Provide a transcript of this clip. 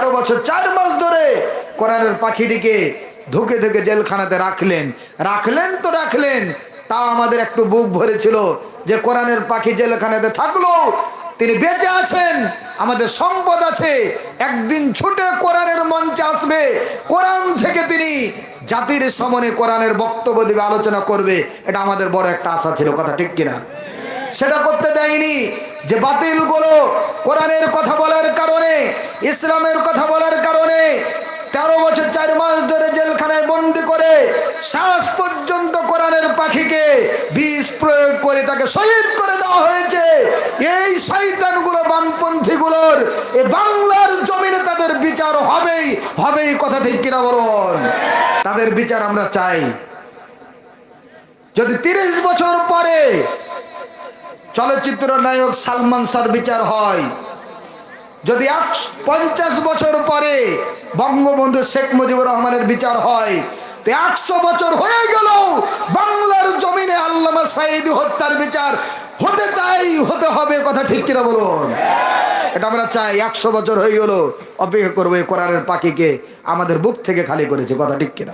13 বছর 4 মাস ধরে কোরআনের পাখিটিকে ধুকে ধুকে জেলখানাতে রাখলেন তো রাখলেন। তা আমাদের একটু বুক ভরেছিল যে কোরআনের পাখি জেলখানাতে থাকলো, তিনি বেঁচে আছেন, আমাদের সম্পদ আছে, একদিন ছুটে কোরআনের মঞ্চে আসবে, কোরআন থেকে তিনি জাতির সামনে কোরআনের বক্তব্য দিবে, আলোচনা করবে। এটা আমাদের বড় একটা আশা ছিল, কথা ঠিক কিনা? সেটা করতে দেয়নি। যে বাতিলগুলো কোরআনের কথা বলার কারণে, ইসলামের কথা বলার কারণে 13 বছর 4 মাস ধরে জেলখানায় বন্দি করে শ্বাস পর্যন্ত কোরআনের পাখিকে বিষ প্রয়োগ করে তাকে শহীদ করে দেওয়া হয়েছে। এই শয়তানগুলো, বামপন্থীগুলোর এই বাংলার জমিনে তাদের বিচার হবেই, কথা ঠিক কিনা বলুন? তাদের বিচার আমরা চাই। যদি 30 বছর পরে চলচ্চিত্র নায়ক সালমান শাহর বিচার হয়, যদি 50 বছর পরে বঙ্গবন্ধু শেখ মুজিবুর রহমানের বিচার হয়, তো 100 বছর হয়ে গেল বাংলার জমিনে আল্লামা সাঈদী হত্যার বিচার হতে হবে, কথা ঠিক কিনা বলুন? এটা আমরা চাই। 100 বছর হয়ে গেল, অপেক্ষা করবো এই কোরআনের পাখিকে আমাদের বুক থেকে খালি করেছে, কথা ঠিক কিনা?